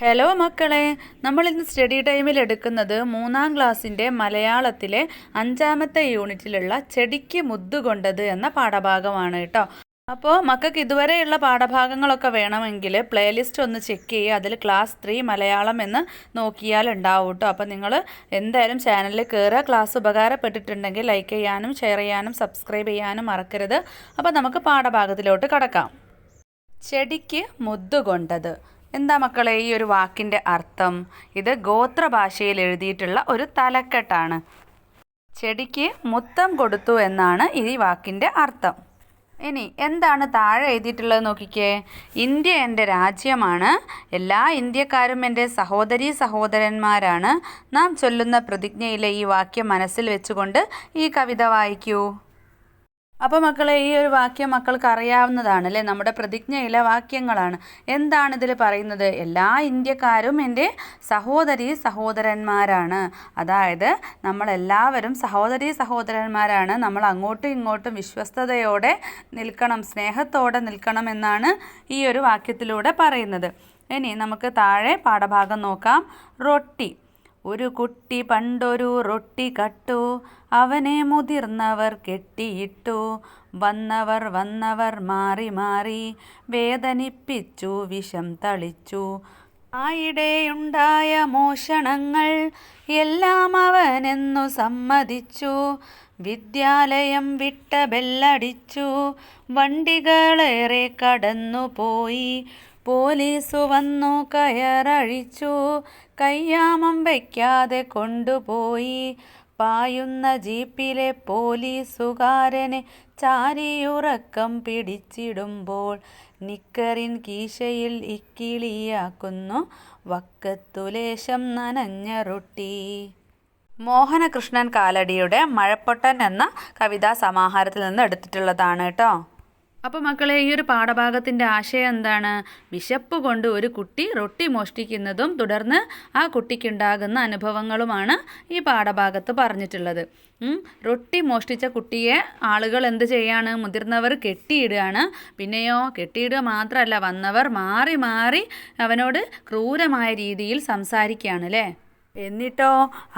Hello മക്കളെ, നമ്മളിന്ന് study ടൈമിൽ എടുക്കുന്നത് 3-ാം ക്ലാസ്സിൻ്റെ മലയാളത്തിലെ 5-ാമത്തെ യൂണിറ്റിലുള്ള ചെടിക്ക് മുദ്തുകൊണ്ടത് എന്ന പാഠഭാഗമാണ് കേട്ടോ. അപ്പോൾ മക്കൾക്ക് ഇതുവരെയുള്ള പാഠഭാഗങ്ങളൊക്കെ വേണമെങ്കിൽ പ്ലേലിസ്റ്റ് ഒന്ന് ചെക്ക് ചെയ്യുക. അതിൽ ക്ലാസ് 3 മലയാളം എന്ന് നോക്കിയാൽ ഉണ്ടാവും കേട്ടോ. അപ്പോൾ നിങ്ങൾ എന്തായാലും ചാനലിൽ കയറുക. ക്ലാസ് ഉപകാരപ്പെട്ടിട്ടുണ്ടെങ്കിൽ ലൈക്ക് ചെയ്യാനും ഷെയർ ചെയ്യാനും സബ്സ്ക്രൈബ് ചെയ്യാനും മറക്കരുത്. അപ്പോൾ നമുക്ക് പാഠഭാഗത്തിലോട്ട് കടക്കാം. ചെടിക്ക് മുദ്തുകൊണ്ടത്. എന്താ മക്കളെ ഈ ഒരു വാക്കിൻ്റെ അർത്ഥം? ഇത് ഗോത്രഭാഷയിൽ എഴുതിയിട്ടുള്ള ഒരു തലക്കെട്ടാണ്. ചെടിക്ക് മുത്തം കൊടുത്തു എന്നാണ് ഈ വാക്കിൻ്റെ അർത്ഥം. ഇനി എന്താണ് താഴെ എഴുതിയിട്ടുള്ളത് നോക്കിക്കേ. ഇന്ത്യ എൻ്റെ രാജ്യമാണ്, എല്ലാ ഇന്ത്യക്കാരും എൻ്റെ സഹോദരീ സഹോദരന്മാരാണ്. നാം ചൊല്ലുന്ന പ്രതിജ്ഞയിലെ ഈ വാക്യം മനസ്സിൽ വെച്ചുകൊണ്ട് ഈ കവിത വായിക്കൂ. അപ്പോൾ മക്കളെ, ഈ ഒരു വാക്യം മക്കൾക്ക് അറിയാവുന്നതാണ് അല്ലേ? നമ്മുടെ പ്രതിജ്ഞയിലെ വാക്യങ്ങളാണ്. എന്താണ് ഇതിൽ പറയുന്നത്? എല്ലാ ഇന്ത്യക്കാരും എൻ്റെ സഹോദരീ സഹോദരന്മാരാണ്. അതായത് നമ്മളെല്ലാവരും സഹോദരീ സഹോദരന്മാരാണ്. നമ്മൾ അങ്ങോട്ടും ഇങ്ങോട്ടും വിശ്വസ്തയോടെ നിൽക്കണം, സ്നേഹത്തോടെ നിൽക്കണം എന്നാണ് ഈ ഒരു വാക്യത്തിലൂടെ പറയുന്നത്. ഇനി നമുക്ക് താഴെ പാഠഭാഗം നോക്കാം. റൊട്ടി. ഒരു കുട്ടി പണ്ടൊരു റൊട്ടി കട്ടു, അവനെ മുതിർന്നവർ കെട്ടിയിട്ടു. വന്നവർ മാറി മാറി വേദനിപ്പിച്ചു, വിഷം തളിച്ചു. ആയിടെയുണ്ടായ മോഷണങ്ങൾ എല്ലാം അവനെന്നു സമ്മതിച്ചു. വിദ്യാലയം വിട്ട ബെല്ലടിച്ചു, വണ്ടികളേറെ കടന്നുപോയി. പോലീസു വന്നു കയറഴിച്ചു, കയ്യാമം വയ്ക്കാതെ കൊണ്ടുപോയി. പായുന്ന ജീപ്പിലെ പോലീസുകാരനെ ചാരിയുറക്കം പിടിച്ചിടുമ്പോൾ നിക്കറിൻ കീശയിൽ ഇക്കിളിയാക്കുന്നു വക്കത്തുലേശം നനഞ്ഞ റൊട്ടി. മോഹനകൃഷ്ണൻ കാലടിയുടെ മഴപ്പൊട്ടൻ എന്ന കവിതാ സമാഹാരത്തിൽ നിന്ന് എടുത്തിട്ടുള്ളതാണ് കേട്ടോ. അപ്പോൾ മക്കളെ, ഈ ഒരു പാഠഭാഗത്തിൻ്റെ ആശയം എന്താണ്? വിശപ്പ് കൊണ്ട് ഒരു കുട്ടി റൊട്ടി മോഷ്ടിക്കുന്നതും തുടർന്ന് ആ കുട്ടിക്കുണ്ടാകുന്ന അനുഭവങ്ങളുമാണ് ഈ പാഠഭാഗത്ത് പറഞ്ഞിട്ടുള്ളത്. റൊട്ടി മോഷ്ടിച്ച കുട്ടിയെ ആളുകൾ എന്ത് ചെയ്യാണ്? മുതിർന്നവർ കെട്ടിയിടുകയാണ്. പിന്നെയോ കെട്ടിയിടുക മാത്രമല്ല, വന്നവർ മാറി മാറി അവനോട് ക്രൂരമായ രീതിയിൽ സംസാരിക്കുകയാണ് അല്ലേ? എന്നിട്ടോ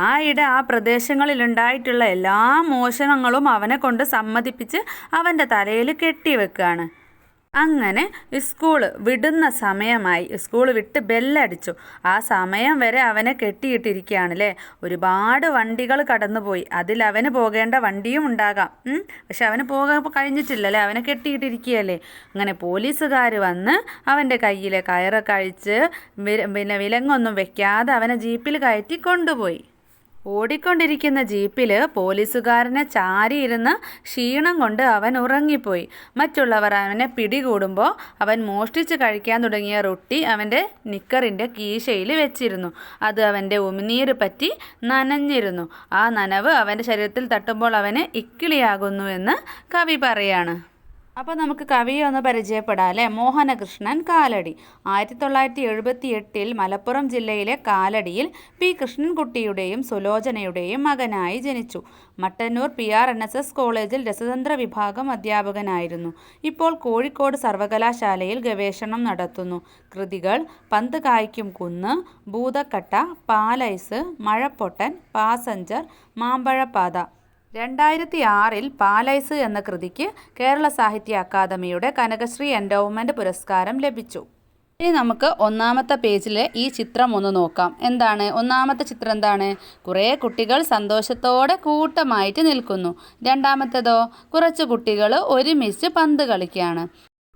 ആ പ്രദേശങ്ങളിലുണ്ടായിട്ടുള്ള എല്ലാ മോഷണങ്ങളും അവനെ കൊണ്ട് സമ്മതിപ്പിച്ച് അവൻ്റെ തലയിൽ കെട്ടിവെക്കുകയാണ്. അങ്ങനെ സ്കൂൾ വിടുന്ന സമയമായി. സ്കൂൾ വിട്ട് ബെല്ലടിച്ചു. ആ സമയം വരെ അവനെ കെട്ടിയിട്ടിരിക്കുകയാണല്ലേ. ഒരുപാട് വണ്ടികൾ കടന്നുപോയി. അതിൽ അവന് പോകേണ്ട വണ്ടിയും ഉണ്ടാകാം. പക്ഷെ അവന് പോകാൻ കഴിഞ്ഞിട്ടില്ലല്ലേ, അവനെ കെട്ടിയിട്ടിരിക്കുകയല്ലേ. അങ്ങനെ പോലീസുകാർ വന്ന് അവൻ്റെ കയ്യിലെ കയറൊക്കെ അഴിച്ച് വിലങ്ങൊന്നും വെക്കാതെ അവനെ ജീപ്പിൽ കയറ്റി കൊണ്ടുപോയി. ഓടിക്കൊണ്ടിരിക്കുന്ന ജീപ്പിൽ പോലീസുകാരനെ ചാരിയിരുന്ന് ക്ഷീണം കൊണ്ട് അവൻ ഉറങ്ങിപ്പോയി. മറ്റുള്ളവർ അവനെ പിടികൂടുമ്പോൾ അവൻ മോഷ്ടിച്ച് കഴിക്കാൻ തുടങ്ങിയ റൊട്ടി അവൻ്റെ നിക്കറിൻ്റെ കീശയിൽ വെച്ചിരുന്നു. അത് അവൻ്റെ ഉമിനീര് പറ്റി നനഞ്ഞിരുന്നു. ആ നനവ് അവൻ്റെ ശരീരത്തിൽ തട്ടുമ്പോൾ അവന് ഇക്കിളിയാകുന്നു എന്ന് കവി പറയാണ്. അപ്പോൾ നമുക്ക് കവിയെ ഒന്ന് പരിചയപ്പെടാം അല്ലേ. മോഹനകൃഷ്ണൻ കാലടി 1978 മലപ്പുറം ജില്ലയിലെ കാലടിയിൽ പി കൃഷ്ണൻകുട്ടിയുടെയും സുലോചനയുടെയും മകനായി ജനിച്ചു. മട്ടന്നൂർ PRNSS കോളേജിൽ രസതന്ത്ര വിഭാഗം അധ്യാപകനായിരുന്നു. ഇപ്പോൾ കോഴിക്കോട് സർവകലാശാലയിൽ ഗവേഷണം നടത്തുന്നു. കൃതികൾ: പന്ത് കായ്ക്കും കുന്ന്, ഭൂതക്കട്ട, പാലൈസ്, മഴപ്പൊട്ടൻ, പാസഞ്ചർ, മാമ്പഴപ്പാത. 2006 പാലൈസ് എന്ന കൃതിക്ക് കേരള സാഹിത്യ അക്കാദമിയുടെ കനകശ്രീ എൻഡോവ്മെൻറ്റ് പുരസ്കാരം ലഭിച്ചു. ഇനി നമുക്ക് 1-ാമത്തെ പേജിലെ ഈ ചിത്രം ഒന്ന് നോക്കാം. എന്താണ് 1-ാമത്തെ ചിത്രം? എന്താണ്? കുറേ കുട്ടികൾ സന്തോഷത്തോടെ കൂട്ടമായിട്ട് നിൽക്കുന്നു. 2-ാമത്തേതോ കുറച്ച് കുട്ടികൾ ഒരുമിച്ച് പന്ത് കളിക്കുകയാണ്.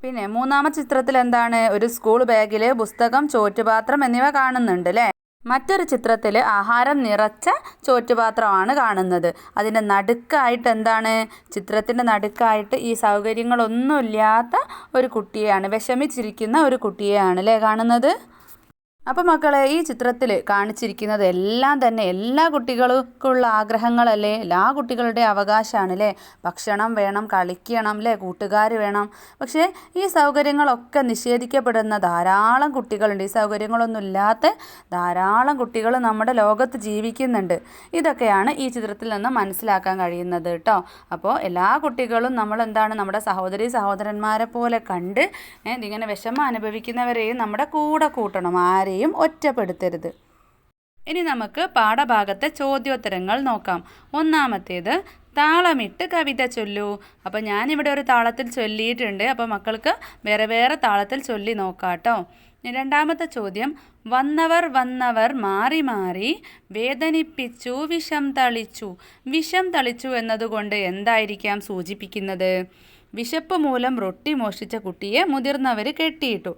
പിന്നെ 3-ാമത്തെ ചിത്രത്തിൽ എന്താണ്? ഒരു സ്കൂൾ ബാഗിൽ പുസ്തകം, ചോറ്റുപാത്രം എന്നിവ കാണുന്നുണ്ട് അല്ലേ. മറ്റൊരു ചിത്രത്തിൽ ആഹാരം നിറച്ച ചോറ്റുപാത്രമാണ് കാണുന്നത്. അതിൻ്റെ നടുക്കായിട്ട് എന്താണ്? ചിത്രത്തിൻ്റെ നടുക്കായിട്ട് ഈ സൗകര്യങ്ങളൊന്നുമില്ലാത്ത ഒരു കുട്ടിയെയാണ്, വിഷമിച്ചിരിക്കുന്ന ഒരു കുട്ടിയെയാണ് അല്ലേ കാണുന്നത്. അപ്പോൾ മക്കളെ, ഈ ചിത്രത്തിൽ കാണിച്ചിരിക്കുന്നത് എല്ലാം തന്നെ എല്ലാ കുട്ടികൾക്കുള്ള ആഗ്രഹങ്ങളല്ലേ, എല്ലാ കുട്ടികളുടെ അവകാശമാണ് അല്ലേ. ഭക്ഷണം വേണം, കളിക്കണം അല്ലേ, കൂട്ടുകാർ വേണം. പക്ഷേ ഈ സൗകര്യങ്ങളൊക്കെ നിഷേധിക്കപ്പെടുന്ന ധാരാളം കുട്ടികളുണ്ട്. ഈ സൗകര്യങ്ങളൊന്നും ഇല്ലാത്ത ധാരാളം കുട്ടികൾ നമ്മുടെ ലോകത്ത് ജീവിക്കുന്നുണ്ട്. ഇതൊക്കെയാണ് ഈ ചിത്രത്തിൽ നിന്ന് മനസ്സിലാക്കാൻ കഴിയുന്നത് കേട്ടോ. അപ്പോൾ എല്ലാ കുട്ടികളും നമ്മുടെ സഹോദരീ സഹോദരന്മാരെ പോലെ കണ്ട് ഇങ്ങനെ വിഷമം അനുഭവിക്കുന്നവരെയും നമ്മുടെ കൂടെ കൂട്ടണം. ആരെയും ആരെയും ഒറ്റപ്പെടുത്തരുത്. ഇനി നമുക്ക് പാഠഭാഗത്തെ ചോദ്യോത്തരങ്ങൾ നോക്കാം. ഒന്നാമത്തേത്, താളമിട്ട് കവിത ചൊല്ലൂ. അപ്പോൾ ഞാനിവിടെ ഒരു താളത്തിൽ ചൊല്ലിയിട്ടുണ്ട്. അപ്പോൾ മക്കൾക്ക് വേറെ വേറെ താളത്തിൽ ചൊല്ലി നോക്കാം കേട്ടോ. രണ്ടാമത്തെ ചോദ്യം, വന്നവർ വന്നവർ മാറി മാറി വേദനിപ്പിച്ചു വിഷം തളിച്ചു. വിഷം തളിച്ചു എന്നതുകൊണ്ട് എന്തായിരിക്കാം സൂചിപ്പിക്കുന്നത്? വിശപ്പ് മൂലം റൊട്ടി മോഷ്ടിച്ച കുട്ടിയെ മുതിർന്നവർ കെട്ടിയിട്ടു.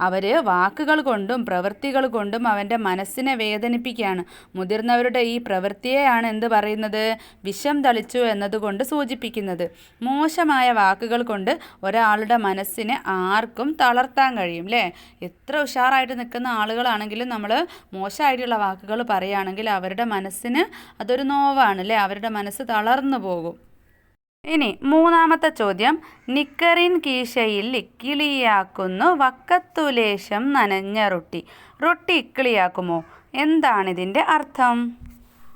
അവർ വാക്കുകൾ കൊണ്ടും പ്രവൃത്തികൾ കൊണ്ടും അവൻ്റെ മനസ്സിനെ വേദനിപ്പിക്കുകയാണ്. മുതിർന്നവരുടെ ഈ പ്രവൃത്തിയെയാണ് എന്ത് പറയുന്നത്? വിഷം തളിച്ചു എന്നതുകൊണ്ട് സൂചിപ്പിക്കുന്നത്. മോശമായ വാക്കുകൾ കൊണ്ട് ഒരാളുടെ മനസ്സിനെ ആർക്കും തളർത്താൻ കഴിയും അല്ലേ? എത്ര ഉഷാറായിട്ട് നിൽക്കുന്ന ആളുകളാണെങ്കിലും നമ്മൾ മോശമായിട്ടുള്ള വാക്കുകൾ പറയുകയാണെങ്കിൽ അവരുടെ മനസ്സിന് അതൊരു നോവാണ് അല്ലേ? അവരുടെ മനസ്സ് തളർന്നു പോകും. ഇനി മൂന്നാമത്തെ ചോദ്യം, നിക്കറിൻ കീശയിൽ ഇക്കിളിയാക്കുന്നു വക്കത്തുലേശം നനഞ്ഞ റൊട്ടി. റൊട്ടി ഇക്കിളിയാക്കുമോ? എന്താണിതിൻ്റെ അർത്ഥം?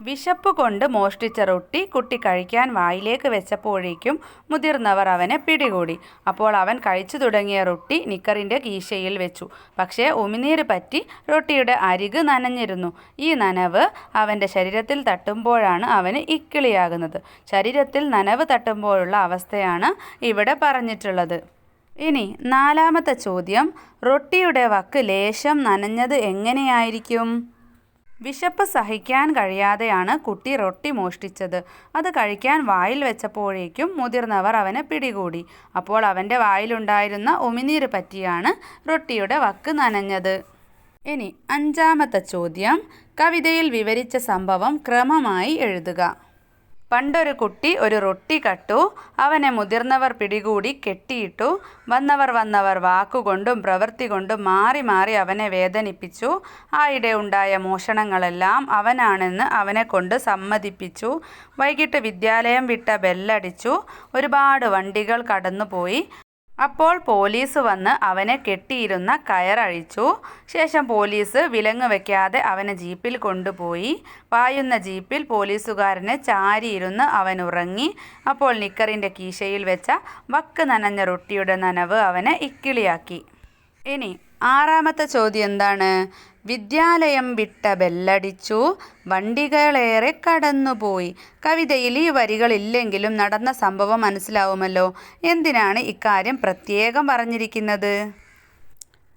വിശപ്പ് കൊണ്ട് മോഷ്ടിച്ച റൊട്ടി കുട്ടി കഴിക്കാൻ വായിലേക്ക് വെച്ചപ്പോഴേക്കും മുതിർന്നവർ അവനെ പിടികൂടി. അപ്പോൾ അവൻ കഴിച്ചു തുടങ്ങിയ റൊട്ടി നിക്കറിൻ്റെ കീശയിൽ വെച്ചു. പക്ഷേ ഉമിനീര് പറ്റി റൊട്ടിയുടെ അരിക് നനഞ്ഞിരുന്നു. ഈ നനവ് അവൻ്റെ ശരീരത്തിൽ തട്ടുമ്പോഴാണ് അവന് ഇക്കിളിയാകുന്നത്. ശരീരത്തിൽ നനവ് തട്ടുമ്പോഴുള്ള അവസ്ഥയാണ് ഇവിടെ പറഞ്ഞിട്ടുള്ളത്. ഇനി നാലാമത്തെ ചോദ്യം, റൊട്ടിയുടെ വക്ക് ലേശം നനഞ്ഞത് എങ്ങനെയായിരിക്കും? വിശപ്പ് സഹിക്കാൻ കഴിയാതെയാണ് കുട്ടി റൊട്ടി മോഷ്ടിച്ചത്. അത് കഴിക്കാൻ വായിൽ വെച്ചപ്പോഴേക്കും മുതിർന്നവർ അവനെ പിടികൂടി. അപ്പോൾ അവൻ്റെ വായിലുണ്ടായിരുന്ന ഉമിനീര് പറ്റിയാണ് റൊട്ടിയുടെ വക്ക് നനഞ്ഞത്. ഇനി അഞ്ചാമത്തെ ചോദ്യം, കവിതയിൽ വിവരിച്ച സംഭവം ക്രമമായി എഴുതുക. പണ്ടൊരു കുട്ടി ഒരു റൊട്ടി കട്ടു. അവനെ മുതിർന്നവർ പിടികൂടി കെട്ടിയിട്ടു. വന്നവർ വാക്കുകൊണ്ടും പ്രവൃത്തി കൊണ്ടും മാറി മാറി അവനെ വേദനിപ്പിച്ചു. ആയിടെ ഉണ്ടായ മോഷണങ്ങളെല്ലാം അവനാണെന്ന് അവനെ കൊണ്ട് സമ്മതിപ്പിച്ചു. വൈകിട്ട് വിദ്യാലയം വിട്ട ബെല്ലടിച്ചു. ഒരുപാട് വണ്ടികൾ കടന്നുപോയി. അപ്പോൾ പോലീസ് വന്ന് അവനെ കെട്ടിയിരുന്ന കയറഴിച്ചു. ശേഷം പോലീസ് വിലങ്ങ് വയ്ക്കാതെ അവനെ ജീപ്പിൽ കൊണ്ടുപോയി. പായുന്ന ജീപ്പിൽ പോലീസുകാരനെ ചാരിയിരുന്ന് അവൻ ഉറങ്ങി. അപ്പോൾ നിക്കറിൻ്റെ കീശയിൽ വെച്ച വക്ക് നനഞ്ഞ റൊട്ടിയുടെ നനവ് അവനെ ഇക്കിളിയാക്കി. ഇനി ആറാമത്തെ ചോദ്യം എന്താണ്? വിദ്യാലയം വിട്ട ബെല്ലടിച്ചു, വണ്ടികളേറെ കടന്നുപോയി. കവിതയിൽ ഈ വരികളില്ലെങ്കിലും നടന്ന സംഭവം മനസ്സിലാവുമല്ലോ. എന്തിനാണ് ഇക്കാര്യം പ്രത്യേകം പറഞ്ഞിരിക്കുന്നത്?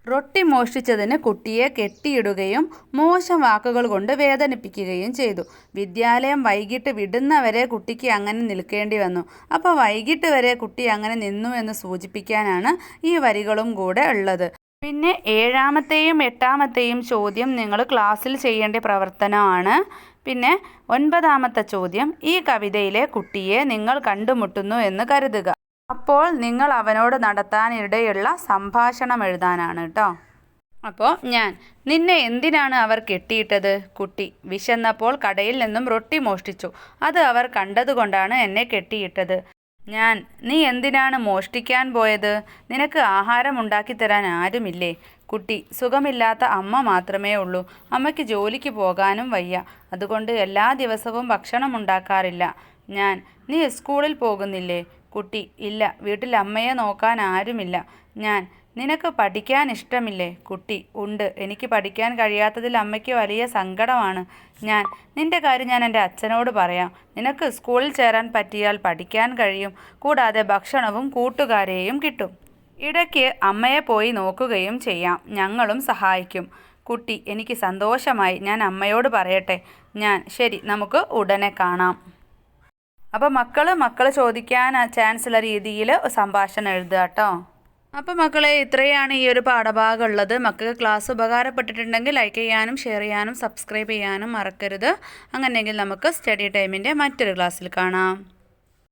റൊട്ടി മോഷ്ടിച്ചതിന് കുട്ടിയെ കെട്ടിയിടുകയും മോശം വാക്കുകൾ കൊണ്ട് വേദനിപ്പിക്കുകയും ചെയ്തു. വിദ്യാലയം വൈകിട്ട് വിടുന്നവരെ കുട്ടിക്ക് അങ്ങനെ നിൽക്കേണ്ടി വന്നു. അപ്പോൾ വൈകിട്ട് വരെ കുട്ടി അങ്ങനെ നിന്നു എന്ന് സൂചിപ്പിക്കാനാണ് ഈ വരികളും കൂടെ ഉള്ളത്. പിന്നെ ഏഴാമത്തെയും എട്ടാമത്തെയും ചോദ്യം നിങ്ങൾ ക്ലാസ്സിൽ ചെയ്യേണ്ട പ്രവർത്തനമാണ്. പിന്നെ ഒൻപതാമത്തെ ചോദ്യം, ഈ കവിതയിലെ കുട്ടിയെ നിങ്ങൾ കണ്ടുമുട്ടുന്നു എന്ന് കരുതുക. അപ്പോൾ നിങ്ങൾ അവനോട് നടത്താനിടയുള്ള സംഭാഷണം എഴുതാനാണ് കേട്ടോ. അപ്പോൾ ഞാൻ, നിന്നെ എന്തിനാണ് അവർ കെട്ടിയിട്ടത്? കുട്ടി, വിശന്നപ്പോൾ കടയിൽ നിന്നും റൊട്ടി മോഷ്ടിച്ചു. അത് അവർ കണ്ടതുകൊണ്ടാണ് എന്നെ കെട്ടിയിട്ടത്. ഞാൻ, നീ എന്തിനാണ് മോഷ്ടിക്കാൻ പോയത്? നിനക്ക് ആഹാരം ഉണ്ടാക്കിത്തരാൻ ആരുമില്ലേ? കുട്ടി, സുഖമില്ലാത്ത അമ്മ മാത്രമേ ഉള്ളൂ. അമ്മയ്ക്ക് ജോലിക്ക് പോകാനും വയ്യ. അതുകൊണ്ട് എല്ലാ ദിവസവും ഭക്ഷണം ഉണ്ടാക്കാറില്ല. ഞാൻ, നീ സ്കൂളിൽ പോകുന്നില്ലേ? കുട്ടി, ഇല്ല, വീട്ടിൽ അമ്മയെ നോക്കാൻ ആരുമില്ല. ഞാൻ, നിനക്ക് പഠിക്കാൻ ഇഷ്ടമില്ലേ? കുട്ടി, ഉണ്ട്, എനിക്ക് പഠിക്കാൻ കഴിയാത്തതിൽ അമ്മയ്ക്ക് വലിയ സങ്കടമാണ്. ഞാൻ, നിന്റെ കാര്യം ഞാൻ എൻ്റെ അച്ഛനോട് പറയാം. നിനക്ക് സ്കൂളിൽ ചേരാൻ പറ്റിയാൽ പഠിക്കാൻ കഴിയും. കൂടാതെ ഭക്ഷണവും കൂട്ടുകാരെയും കിട്ടും. ഇടയ്ക്ക് അമ്മയെ പോയി നോക്കുകയും ചെയ്യാം. ഞങ്ങളും സഹായിക്കും. കുട്ടി, എനിക്ക് സന്തോഷമായി. ഞാൻ അമ്മയോട് പറയട്ടെ. ഞാൻ, ശരി, നമുക്ക് ഉടനെ കാണാം. അപ്പോൾ മക്കൾ ചോദിക്കാൻ ചാൻസുള്ള രീതിയിൽ സംഭാഷണം എഴുതുക കേട്ടോ. അപ്പോൾ മക്കളെ, ഇത്രയാണ് ഈ ഒരു പാഠഭാഗം ഉള്ളത്. മക്കൾക്ക് ക്ലാസ് ഉപകാരപ്പെട്ടിട്ടുണ്ടെങ്കിൽ ലൈക്ക് ചെയ്യാനും ഷെയർ ചെയ്യാനും സബ്സ്ക്രൈബ് ചെയ്യാനും മറക്കരുത്. അങ്ങനെയെങ്കിൽ നമുക്ക് സ്റ്റഡി ടൈമിൻ്റെ മറ്റൊരു ക്ലാസ്സിൽ കാണാം.